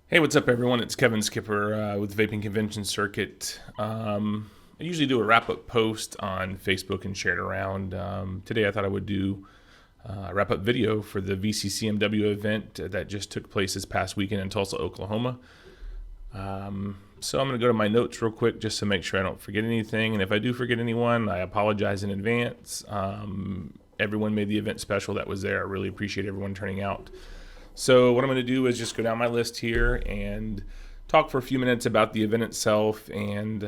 Hey, what's up, everyone? It's Kevin Skipper with Vaping Convention Circuit. I usually do a wrap-up post on Facebook and share it around. Today I thought I would do a wrap-up video for the VCCMW event that just took place this past weekend in Tulsa, Oklahoma. So I'm going to go to my notes real quick just to make sure I don't forget anything. And if I do forget anyone, I apologize in advance. Everyone made the event special that was there. I really appreciate everyone turning out. So what I'm going to do is just go down my list here and talk for a few minutes about the event itself and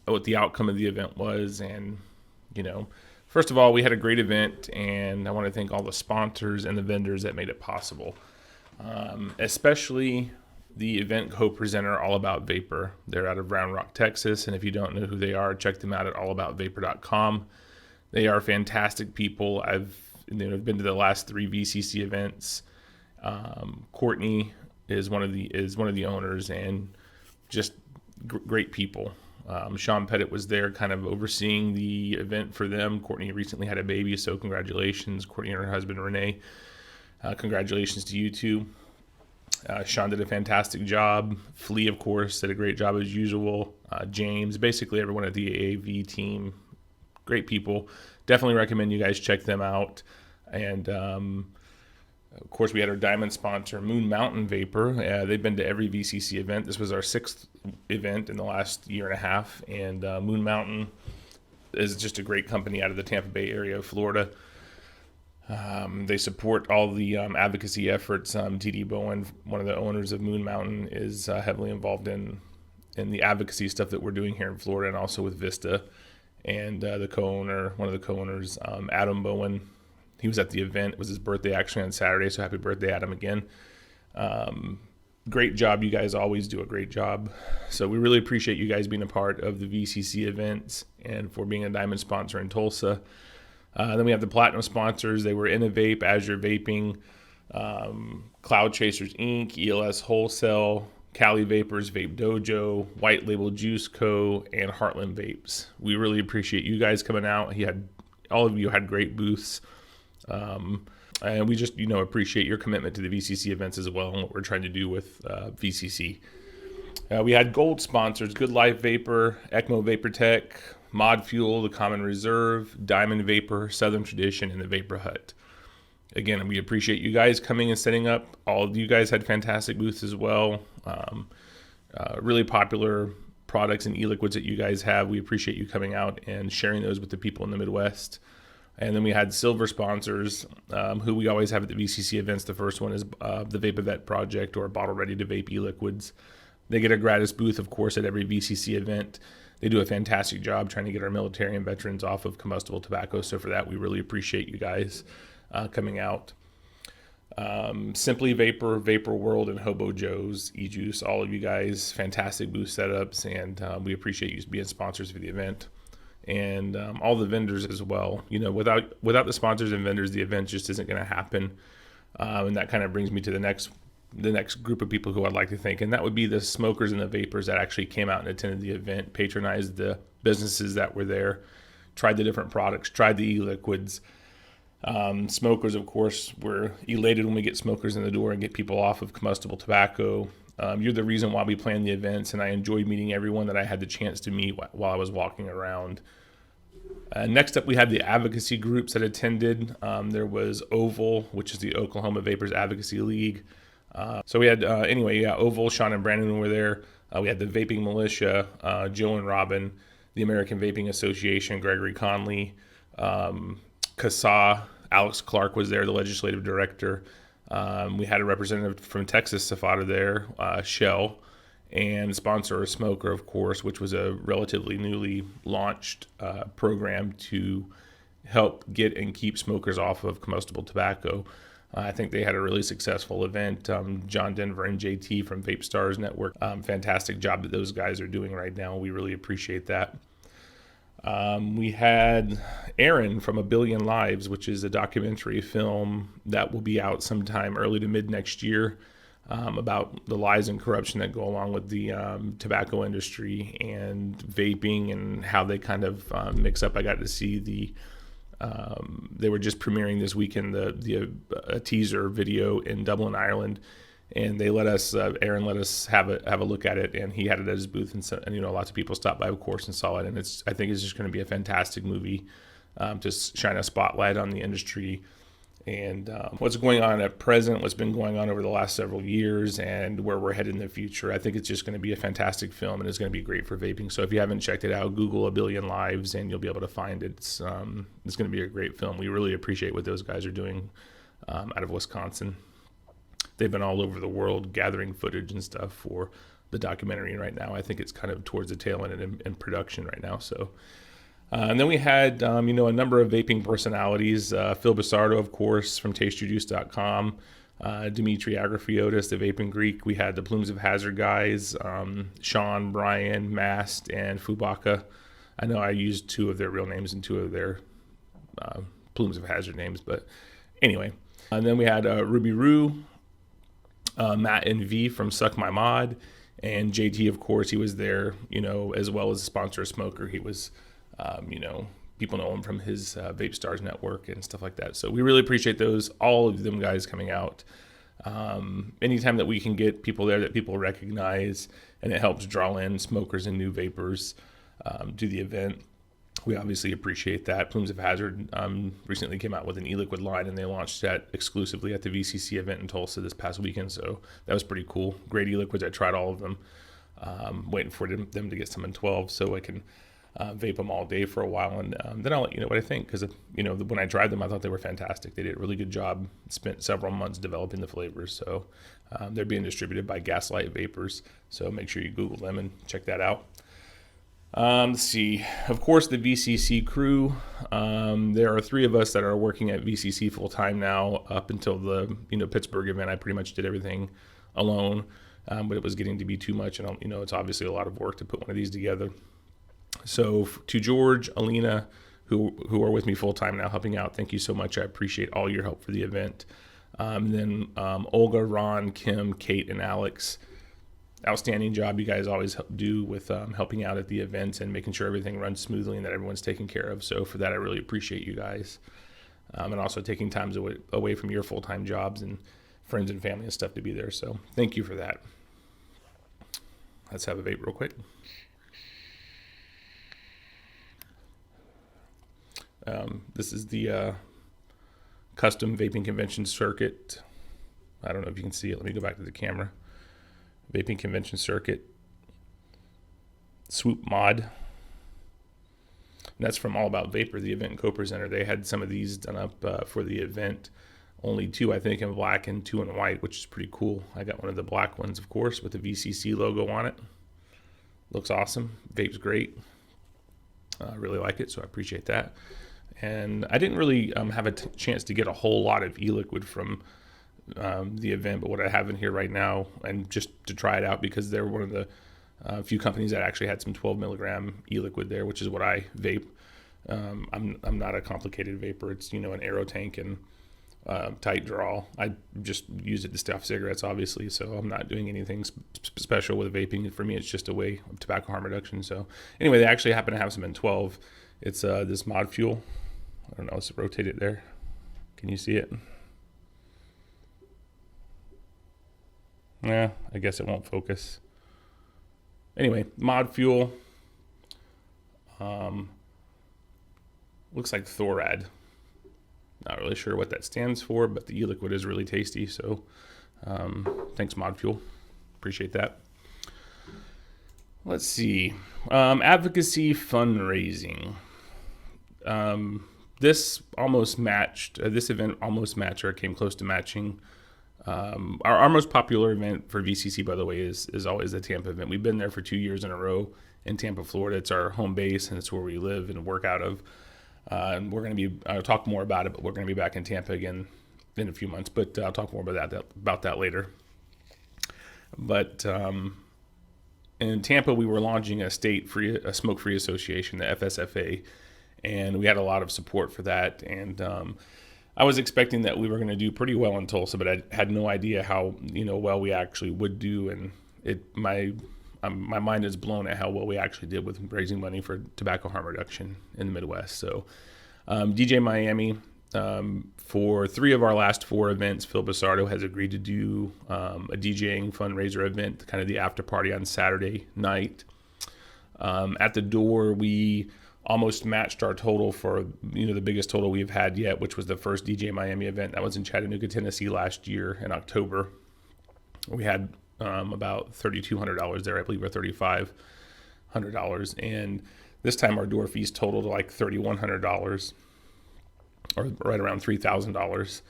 what the outcome of the event was. And, first of all, we had a great event, and I want to thank all the sponsors and the vendors that made it possible, especially the event co-presenter, All About Vapor. They're out of Round Rock, Texas, and if you don't know who they are, check them out at allaboutvapor.com. They are fantastic people. I've been to the last 3 VCC events. Courtney is one of the owners, and just great people. Sean Pettit was there kind of overseeing the event for them. Courtney recently had a baby, so congratulations. Courtney and her husband, Renee. Congratulations to you two. Sean did a fantastic job. Flea, of course, did a great job as usual. James, basically everyone at the AAV team, great people. Definitely recommend you guys check them out. And of course, we had our diamond sponsor, Moon Mountain Vapor. They've been to every VCC event. This was our 6th event in the last year and a half. And Moon Mountain is just a great company out of the Tampa Bay area of Florida. They support all the advocacy efforts. TD Bowen, one of the owners of Moon Mountain, is heavily involved in the advocacy stuff that we're doing here in Florida, and also with Vista. And one of the co-owners, Adam Bowen, he was at the event. It was his birthday actually on Saturday, so happy birthday, Adam, again. Great job. You guys always do a great job. So we really appreciate you guys being a part of the VCC events and for being a diamond sponsor in Tulsa. Then we have the platinum sponsors. They were Innovape, Azure Vaping, Cloud Chasers Inc., ELS Wholesale, Cali Vapors, Vape Dojo, White Label Juice Co., and Heartland Vapes. We really appreciate you guys coming out. All of you had great booths. And we just, appreciate your commitment to the VCC events as well and what we're trying to do with VCC. We had gold sponsors, Good Life Vapor, ECMO Vapor Tech, Mod Fuel, The Common Reserve, Diamond Vapor, Southern Tradition, and the Vapor Hut. Again, we appreciate you guys coming and setting up. All of you guys had fantastic booths as well. Really popular products and e-liquids that you guys have. We appreciate you coming out and sharing those with the people in the Midwest. And then we had silver sponsors, who we always have at the VCC events. The first one is the VapoVet Project, or Bottle Ready to Vape e-liquids. They get a gratis booth, of course, at every VCC event. They do a fantastic job trying to get our military and veterans off of combustible tobacco. So for that, we really appreciate you guys coming out. Simply Vapor, Vapor World, and Hobo Joe's E-Juice, all of you guys, fantastic booth setups, and we appreciate you being sponsors for the event. And all the vendors as well. Without the sponsors and vendors, the event just isn't going to happen. And that kind of brings me to the next group of people who I'd like to thank, and that would be the smokers and the vapors that actually came out and attended the event, patronized the businesses that were there, tried the different products, tried the e-liquids. Smokers, of course, were elated when we get smokers in the door and get people off of combustible tobacco. You're the reason why we plan the events, and I enjoyed meeting everyone that I had the chance to meet while I was walking around. Next up, we had the advocacy groups that attended. There was Oval, which is the Oklahoma Vapors Advocacy League. So we had, Oval, Sean and Brandon were there. We had the Vaping Militia, Joe and Robin, the American Vaping Association, Gregory Conley, CASA, Alex Clark was there, the legislative director. We had a representative from Texas, Safada there, Shell, and sponsor a smoker, of course, which was a relatively newly launched program to help get and keep smokers off of combustible tobacco. I think they had a really successful event. John Denver and JT from Vape Stars Network, fantastic job that those guys are doing right now. We really appreciate that. We had Aaron from A Billion Lives, which is a documentary film that will be out sometime early to mid next year. about the lies and corruption that go along with the tobacco industry and vaping and how they kind of mix up. I got to see they were just premiering this weekend a teaser video in Dublin, Ireland, and they let us Aaron let us have a look at it, and he had it at his booth, and lots of people stopped by, of course, and saw it, and I think it's just going to be a fantastic movie to shine a spotlight on the industry and what's going on at present, what's been going on over the last several years, and where we're headed in the future. I think it's just going to be a fantastic film, and it's going to be great for vaping. So if you haven't checked it out, Google A Billion Lives, and you'll be able to find it. It's going to be a great film. We really appreciate what those guys are doing out of Wisconsin. They've been all over the world gathering footage and stuff for the documentary, and right now I think it's kind of towards the tail end in production right now. So. And then we had, a number of vaping personalities. Phil Basardo, of course, from TasteYourJuice.com. Dimitri Agrafiotis, the Vaping Greek. We had the Plumes of Hazard guys, Sean, Brian, Mast, and Fubaka. I know I used 2 of their real names and 2 of their Plumes of Hazard names, but anyway. And then we had Ruby Roo, Matt and V from Suck My Mod, and JT, of course, he was there, as well as a sponsor of Smoker. He was... people know him from his Vape Stars network and stuff like that. So we really appreciate all of them guys coming out. Anytime that we can get people there that people recognize, and it helps draw in smokers and new vapors to the event, we obviously appreciate that. Plumes of Hazard recently came out with an e-liquid line, and they launched that exclusively at the VCC event in Tulsa this past weekend. So that was pretty cool. Great e-liquids. I tried all of them. Waiting for them to get some in 12 so I can vape them all day for a while, and then I'll let you know what I think, because when I tried them, I thought they were fantastic. They did a really good job. Spent several months developing the flavors, so they're being distributed by Gaslight Vapors, so make sure you Google them and check that out. Let's see. Of course, the VCC Crew. There are 3 of us that are working at VCC full time now. Up until the Pittsburgh event, I pretty much did everything alone, but it was getting to be too much, and it's obviously a lot of work to put one of these together. So to George, Alina, who are with me full time now helping out, thank you so much. I appreciate all your help for the event. Then Olga, Ron, Kim, Kate, and Alex. Outstanding job you guys always do with helping out at the events and making sure everything runs smoothly and that everyone's taken care of. So for that, I really appreciate you guys. And also taking time away from your full-time jobs and friends and family and stuff to be there. So thank you for that. Let's have a vape real quick. This is the custom vaping convention circuit. I don't know if you can see it. Let me go back to the camera. Vaping convention circuit. Swoop mod. And that's from All About Vapor, the event co-presenter. They had some of these done up for the event. Only 2, I think, in black and 2 in white, which is pretty cool. I got one of the black ones, of course, with the VCC logo on it. Looks awesome. Vape's great. I really like it, so I appreciate that. And I didn't really have a chance to get a whole lot of e-liquid from the event, but what I have in here right now, and just to try it out, because they're one of the few companies that actually had some 12 milligram e-liquid there, which is what I vape. I'm not a complicated vapor. It's an aero tank and tight draw. I just use it to stuff cigarettes, obviously, so I'm not doing anything special with vaping. For me, it's just a way of tobacco harm reduction. So anyway, they actually happen to have some in 12. It's this Mod Fuel. I don't know, let's rotate it there. Can you see it? Yeah, I guess it won't focus. Anyway, Mod Fuel. Looks like Thorad. Not really sure what that stands for, but the e-liquid is really tasty. So thanks, Mod Fuel. Appreciate that. Let's see. Advocacy Fundraising. This almost matched, this event almost matched, or came close to matching. Our most popular event for VCC, by the way, is always the Tampa event. We've been there for 2 years in a row in Tampa, Florida. It's our home base, and it's where we live and work out of. And we're going to be, I'll talk more about it, but we're going to be back in Tampa again in a few months. But I'll talk more about that later. But in Tampa, we were launching a smoke-free association, the FSFA, and we had a lot of support for that. And I was expecting that we were going to do pretty well in Tulsa, but I had no idea how well we actually would do, and my mind is blown at how well we actually did with raising money for tobacco harm reduction in the Midwest. So DJ Miami, for 3 of our last 4 events, Phil Basardo has agreed to do a DJing fundraiser event, kind of the after party on Saturday night. At the door, we almost matched our total for the biggest total we've had yet, which was the first DJ Miami event. That was in Chattanooga, Tennessee last year in October. We had about $3,200 there, I believe, or $3,500. And this time our door fees totaled like $3,100, or right around $3,000.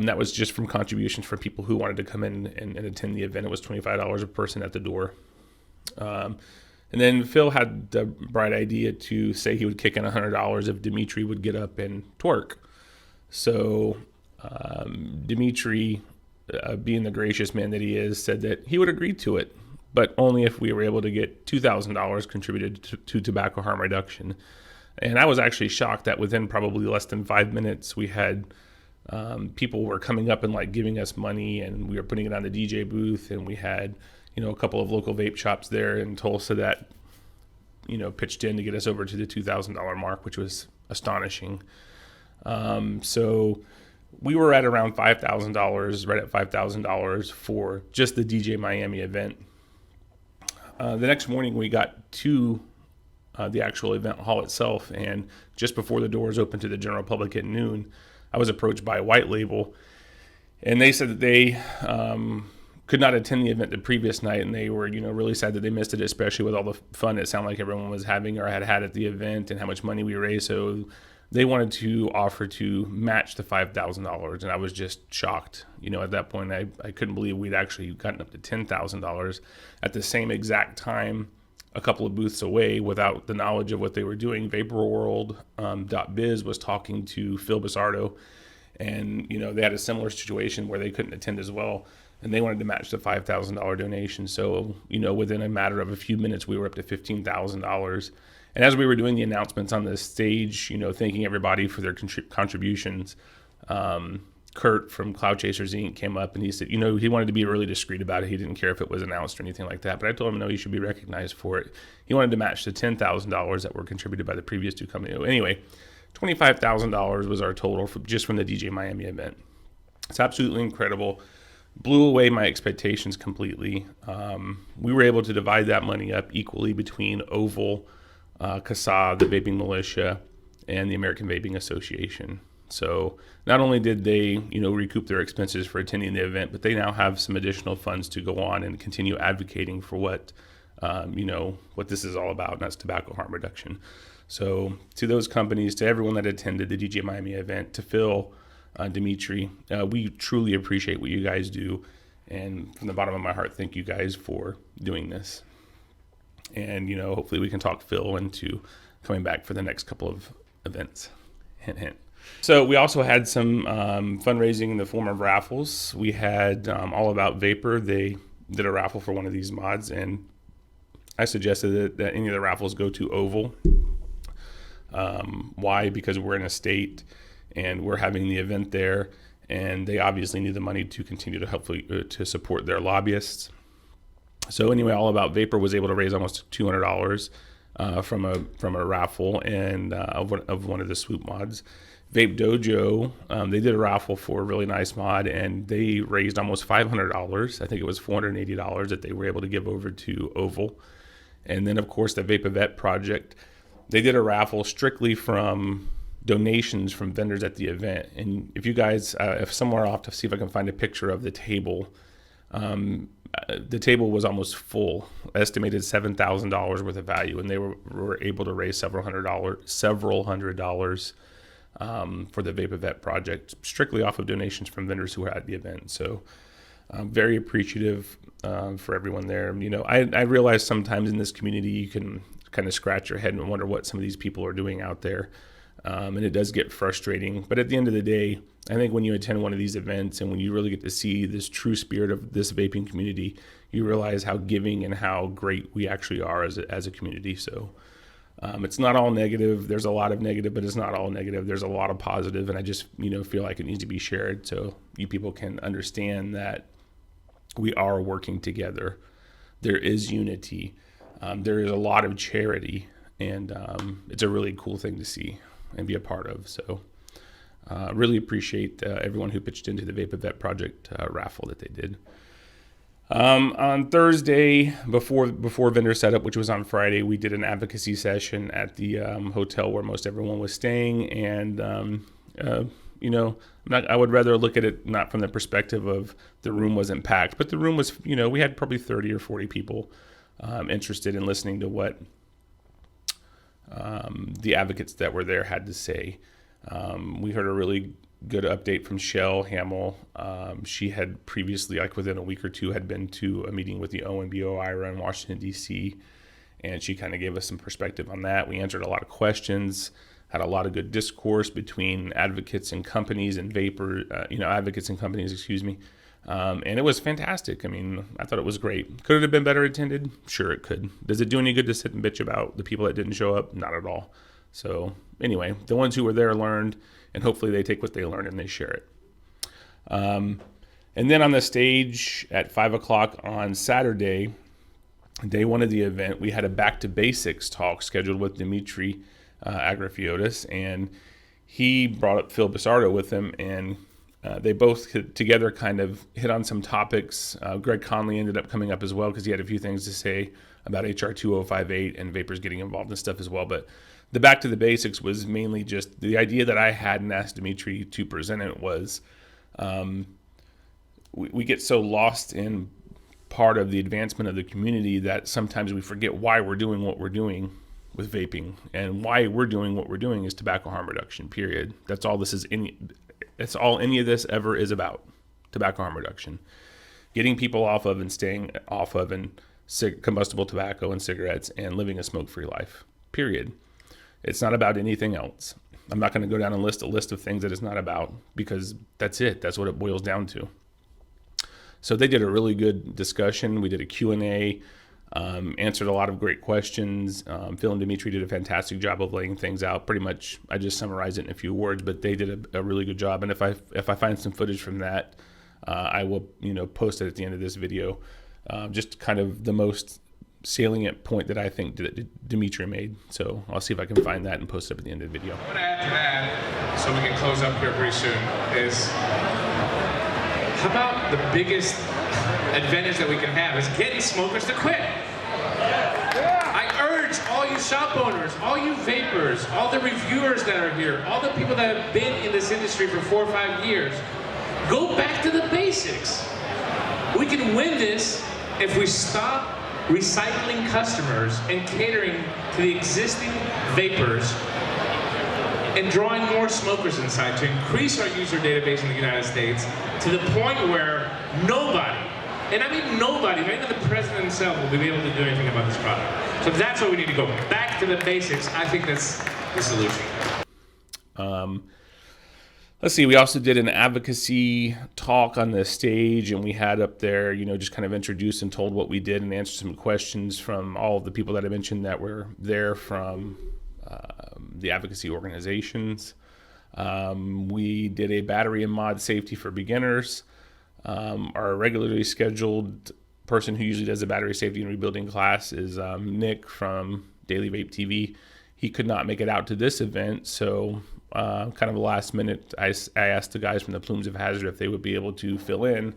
That was just from contributions from people who wanted to come in and attend the event. It was $25 a person at the door. And then Phil had the bright idea to say he would kick in $100 if Dimitri would get up and twerk. So Dimitri, being the gracious man that he is, said that he would agree to it, but only if we were able to get $2,000 contributed to tobacco harm reduction. And I was actually shocked that within probably less than 5 minutes, we had people were coming up and like giving us money, and we were putting it on the DJ booth, and we had a couple of local vape shops there in Tulsa that pitched in to get us over to the $2,000 mark, which was astonishing. So we were at around $5,000, right at $5,000 for just the DJ Miami event. The next morning we got to the actual event hall itself, and just before the doors opened to the general public at noon, I was approached by White Label, and they said that they could not attend the event the previous night, and they were really sad that they missed it, especially with all the fun it sounded like everyone was having or had at the event and how much money we raised. So they wanted to offer to match the $5,000, and I was just shocked. At that point, I couldn't believe we'd actually gotten up to $10,000 at the same exact time. A couple of booths away, without the knowledge of what they were doing, VaporWorld.biz was talking to Phil Basardo, and they had a similar situation where they couldn't attend as well, and they wanted to match the $5,000 donation. So within a matter of a few minutes, we were up to $15,000. And as we were doing the announcements on the stage, thanking everybody for their contributions, Kurt from Cloud Chasers Inc. came up, and he said, he wanted to be really discreet about it. He didn't care if it was announced or anything like that. But I told him, no, he should be recognized for it. He wanted to match the $10,000 that were contributed by the previous 2 companies. Anyway, $25,000 was our total just from the DJ Miami event. It's absolutely incredible. Blew away my expectations completely. We were able to divide that money up equally between Oval, CASA, the Vaping Militia, and the American Vaping Association. So not only did they, recoup their expenses for attending the event, but they now have some additional funds to go on and continue advocating for what this is all about, and that's tobacco harm reduction. So to those companies, to everyone that attended the DJ Miami event, to Phil, Dimitri, we truly appreciate what you guys do. And from the bottom of my heart, thank you guys for doing this. And, hopefully we can talk Phil into coming back for the next couple of events. Hint, hint. So we also had some fundraising in the form of raffles. We had All About Vapor. They did a raffle for one of these mods, and I suggested that any of the raffles go to Oval. Why? Because we're in a state and we're having the event there, and they obviously need the money to continue to hopefully to support their lobbyists. So anyway, All About Vapor was able to raise almost $200 from a raffle and of one of the swoop mods. Vape Dojo, they did a raffle for a really nice mod, and they raised almost $500. I think it was $480 that they were able to give over to Oval. And then, of course, the Vape Vet Project, they did a raffle strictly from donations from vendors at the event. And if you guys, if somewhere I'll have to see if I can find a picture of the table was almost full, estimated $7,000 worth of value, and they were able to raise several hundred dollars for the Vape Vet Project, strictly off of donations from vendors who were at the event. So I'm very appreciative for everyone there. I realize sometimes in this community you can kind of scratch your head and wonder what some of these people are doing out there. And it does get frustrating. But at the end of the day, I think when you attend one of these events and when you really get to see this true spirit of this vaping community, you realize how giving and how great we actually are as a community. So It's not all negative. There's a lot of negative, but it's not all negative. There's a lot of positive, and I just, feel like it needs to be shared so you people can understand that we are working together. There is unity. There is a lot of charity, and it's a really cool thing to see and be a part of. So really appreciate everyone who pitched into the Vape a Vet Project raffle that they did. On Thursday, before vendor setup, which was on Friday, we did an advocacy session at the hotel where most everyone was staying. And, I would rather look at it not from the perspective of the room wasn't packed, but the room was, we had probably 30 or 40 people interested in listening to what the advocates that were there had to say. We heard a really good update from Shell Hamill. She had previously, like within a week or two, had been to a meeting with the ONBO IRA in Washington, D.C., and she kind of gave us some perspective on that. We answered a lot of questions, had a lot of good discourse between advocates and companies and advocates and companies, and it was fantastic. I mean, I thought it was great. Could it have been better attended? Sure, it could. Does it do any good to sit and bitch about the people that didn't show up? Not at all. So anyway, the ones who were there learned, and hopefully they take what they learned and they share it. And then on the stage at 5 o'clock on Saturday, day one of the event, we had a Back to Basics talk scheduled with Dimitri Agrafiotis, and he brought up Phil Bissardo with him, and they both together kind of hit on some topics. Greg Conley ended up coming up as well because he had a few things to say about HR 2058 and vapors getting involved in stuff as well. But the Back to the Basics was mainly just the idea that I had and asked Dimitri to present it was we get so lost in part of the advancement of the community that sometimes we forget why we're doing what we're doing with vaping, and why we're doing what we're doing is tobacco harm reduction, period. That's all that's all any of this ever is about, tobacco harm reduction. Getting people off of and staying off of combustible tobacco and cigarettes and living a smoke-free life, period. It's not about anything else. I'm not going to go down and list a list of things that it's not about, because that's it. That's what it boils down to. So they did a really good discussion. We did a Q&A, answered a lot of great questions. Phil and Dimitri did a fantastic job of laying things out. Pretty much, I just summarized it in a few words, but they did a really good job. And if I find some footage from that, I will post it at the end of this video. Just kind of the most salient point that I think that Dimitri made. So I'll see if I can find that and post it up at the end of the video. I want to add to that, so we can close up here pretty soon, is how about the biggest advantage that we can have is getting smokers to quit. I urge all you shop owners, all you vapors, all the reviewers that are here, all the people that have been in this industry for 4 or 5 years, go back to the basics. We can win this if we stop recycling customers and catering to the existing vapors and drawing more smokers inside to increase our user database in the United States to the point where nobody, and I mean nobody, not even the president himself, will be able to do anything about this product. So that's what we need to go back to the basics. I think that's the solution. Let's see, we also did an advocacy talk on the stage, and we had up there, just kind of introduced and told what we did and answered some questions from all of the people that I mentioned that were there from the advocacy organizations. We did a battery and mod safety for beginners. Our regularly scheduled person who usually does the battery safety and rebuilding class is Nick from Daily Vape TV. He could not make it out to this event, so kind of last minute, I asked the guys from the Plumes of Hazard if they would be able to fill in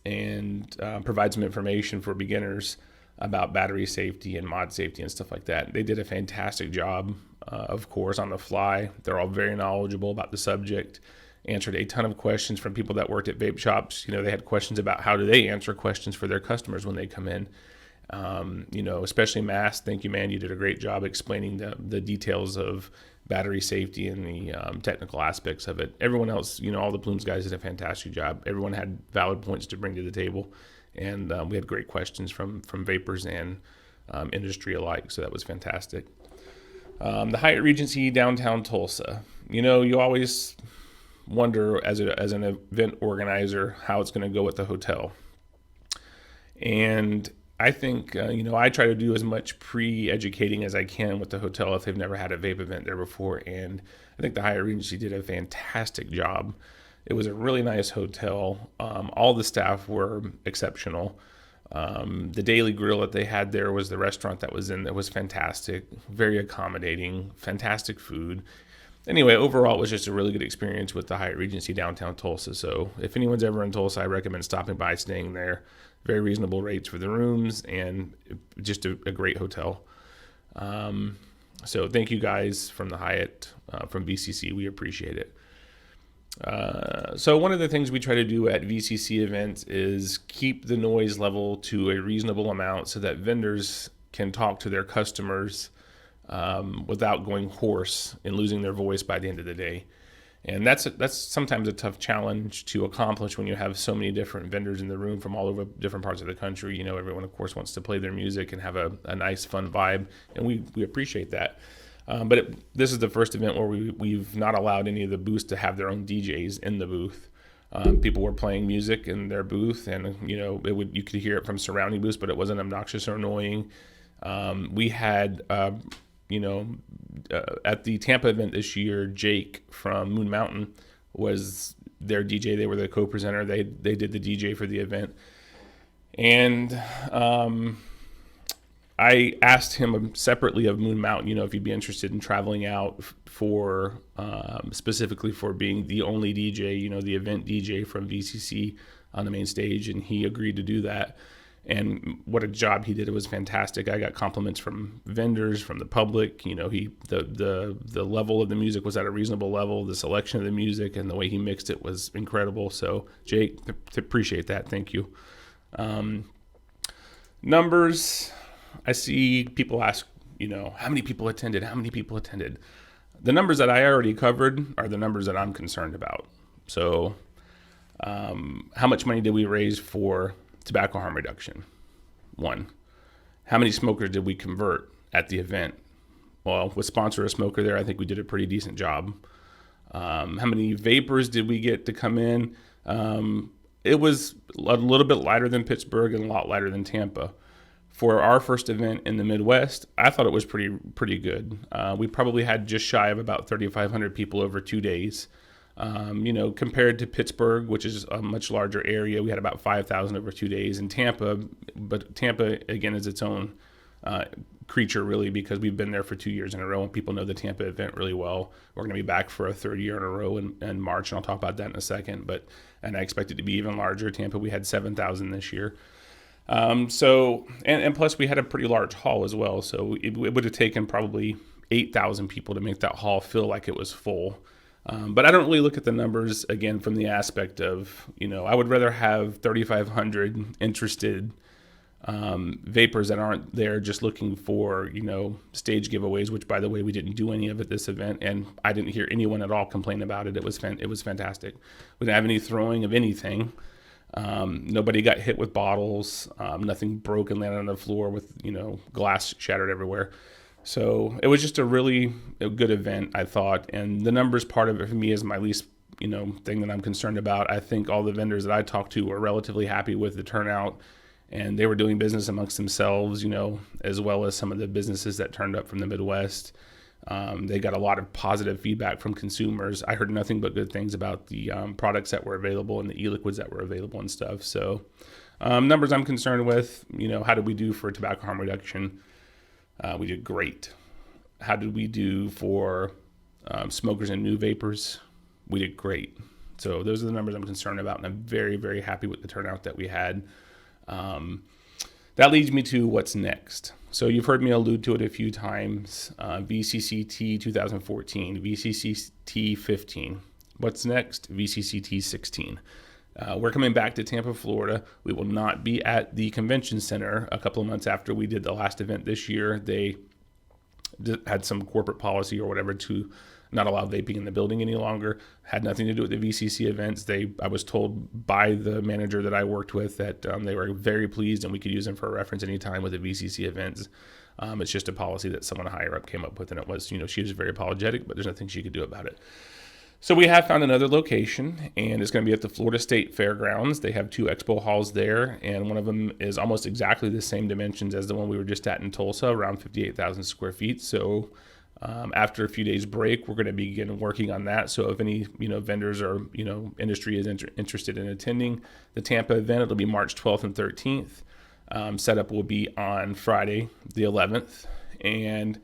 and provide some information for beginners about battery safety and mod safety and stuff like that. They did a fantastic job, of course, on the fly. They're all very knowledgeable about the subject, answered a ton of questions from people that worked at vape shops. They had questions about how do they answer questions for their customers when they come in. Especially Mass. Thank you, man. You did a great job explaining the details of battery safety and the technical aspects of it. Everyone else, all the Plumes guys did a fantastic job. Everyone had valid points to bring to the table, and we had great questions from vapors and industry alike, so that was fantastic. The Hyatt Regency downtown Tulsa. You always wonder as an event organizer how it's going to go at the hotel. And I think, I try to do as much pre-educating as I can with the hotel if they've never had a vape event there before. And I think the Hyatt Regency did a fantastic job. It was a really nice hotel. All the staff were exceptional. The Daily Grill that they had there was the restaurant that was fantastic, very accommodating, fantastic food. Anyway, overall, it was just a really good experience with the Hyatt Regency downtown Tulsa. So if anyone's ever in Tulsa, I recommend stopping by, staying there. Very reasonable rates for the rooms and just a great hotel. So thank you guys from the Hyatt, from VCC. We appreciate it. So one of the things we try to do at VCC events is keep the noise level to a reasonable amount so that vendors can talk to their customers without going hoarse and losing their voice by the end of the day. And that's sometimes a tough challenge to accomplish when you have so many different vendors in the room from all over different parts of the country. Everyone, of course, wants to play their music and have a nice, fun vibe, and we appreciate that. But this is the first event where we've not allowed any of the booths to have their own DJs in the booth. People were playing music in their booth, and you could hear it from surrounding booths, but it wasn't obnoxious or annoying. We had at the Tampa event this year, Jake from Moon Mountain was their DJ. They were the co-presenter. They did the DJ for the event. And I asked him separately of Moon Mountain, if he'd be interested in traveling out for specifically for being the only DJ, the event DJ from VCC on the main stage. And he agreed to do that. And what a job he did. It was fantastic. I got compliments from vendors, from the public. The level of the music was at a reasonable level. The selection of the music and the way he mixed it was incredible. So, Jake, appreciate that. Thank you. Numbers. I see people ask, how many people attended? How many people attended? The numbers that I already covered are the numbers that I'm concerned about. So, how much money did we raise for tobacco harm reduction? 1. How many smokers did we convert at the event? Well, with sponsor a smoker there, I think we did a pretty decent job. How many vapors did we get to come in? It was a little bit lighter than Pittsburgh and a lot lighter than Tampa. For our first event in the Midwest, I thought it was pretty good. We probably had just shy of about 3,500 people over 2 days. Compared to Pittsburgh, which is a much larger area, we had about 5,000 over 2 days. In Tampa, but Tampa, again, is its own creature, really, because we've been there for 2 years in a row, and people know the Tampa event really well. We're going to be back for a third year in a row in March, and I'll talk about that in a second. And I expect it to be even larger. Tampa, we had 7,000 this year. And plus, we had a pretty large hall as well, so it would have taken probably 8,000 people to make that hall feel like it was full. But I don't really look at the numbers, again, from the aspect of, I would rather have 3,500 interested vapors that aren't there just looking for, stage giveaways, which, by the way, we didn't do any of at this event, and I didn't hear anyone at all complain about it. It was fantastic. We didn't have any throwing of anything. Nobody got hit with bottles. Nothing broke and landed on the floor with, glass shattered everywhere. So it was just a really good event, I thought. And the numbers part of it for me is my least, thing that I'm concerned about. I think all the vendors that I talked to were relatively happy with the turnout, and they were doing business amongst themselves, as well as some of the businesses that turned up from the Midwest. They got a lot of positive feedback from consumers. I heard nothing but good things about the products that were available and the e-liquids that were available and stuff. So numbers I'm concerned with, how did we do for tobacco harm reduction? We did great. How did we do for smokers and new vapors? We did great. So those are the numbers I'm concerned about, and I'm very, very happy with the turnout that we had. That leads me to what's next. So you've heard me allude to it a few times. VCCT 2014, VCCT 15. What's next? VCCT 16. We're coming back to Tampa, Florida. We will not be at the convention center a couple of months after we did the last event this year. They had some corporate policy or whatever to not allow vaping in the building any longer. Had nothing to do with the VCC events. I was told by the manager that I worked with that they were very pleased and we could use them for a reference anytime with the VCC events. It's just a policy that someone higher up came up with, and it was, she was very apologetic, but there's nothing she could do about it. So we have found another location, and it's going to be at the Florida State Fairgrounds. They have 2 expo halls there, and one of them is almost exactly the same dimensions as the one we were just at in Tulsa, around 58,000 square feet. So after a few days break, we're going to begin working on that. So if any vendors or industry is interested in attending the Tampa event, it'll be March 12th and 13th. Setup will be on Friday the 11th, and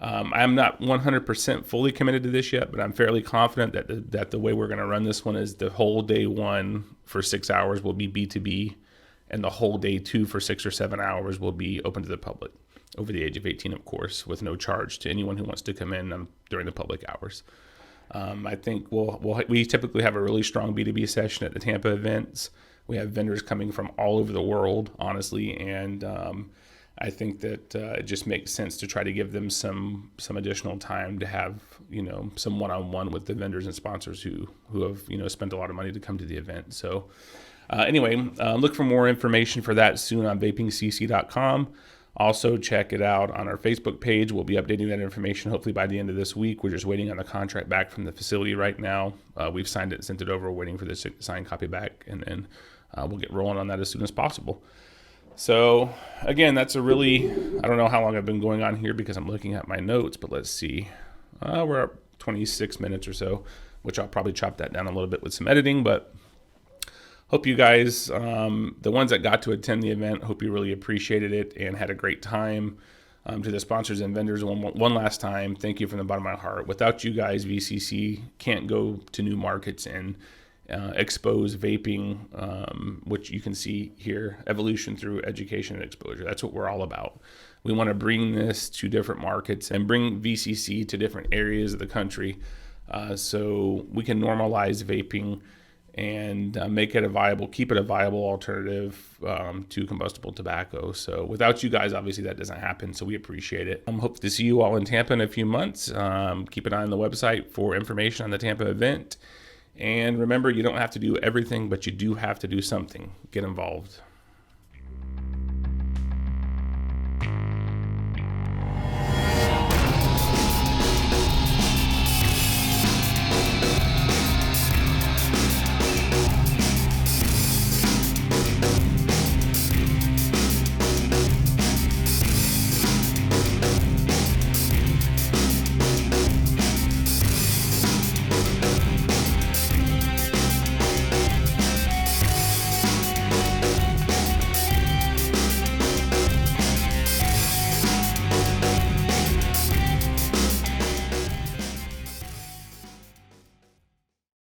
I'm not 100% fully committed to this yet, but I'm fairly confident that the way we're going to run this one is the whole day 1 for 6 hours will be B2B, and the whole day 2 for 6 or 7 hours will be open to the public, over the age of 18, of course, with no charge to anyone who wants to come in during the public hours. I think we typically have a really strong B2B session at the Tampa events. We have vendors coming from all over the world, honestly, and I think that it just makes sense to try to give them some additional time to have some one-on-one with the vendors and sponsors who have spent a lot of money to come to the event. So anyway, look for more information for that soon on vapingcc.com. Also check it out on our Facebook page. We'll be updating that information hopefully by the end of this week. We're just waiting on the contract back from the facility right now. We've signed it and sent it over, waiting for the signed copy back, and then we'll get rolling on that as soon as possible. So again, that's I don't know how long I've been going on here because I'm looking at my notes, but let's see. We're at 26 minutes or so, which I'll probably chop that down a little bit with some editing, but hope you guys, the ones that got to attend the event, hope you really appreciated it and had a great time. To the sponsors and vendors, one last time, thank you from the bottom of my heart. Without you guys, VCC can't go to new markets and expose vaping, which you can see here, evolution through education and exposure. That's what we're all about. We want to bring this to different markets and bring VCC to different areas of the country so we can normalize vaping and keep it a viable alternative to combustible tobacco. So without you guys, obviously that doesn't happen. So we appreciate it. Hope to see you all in Tampa in a few months. Keep an eye on the website for information on the Tampa event. And remember, you don't have to do everything, but you do have to do something. Get involved.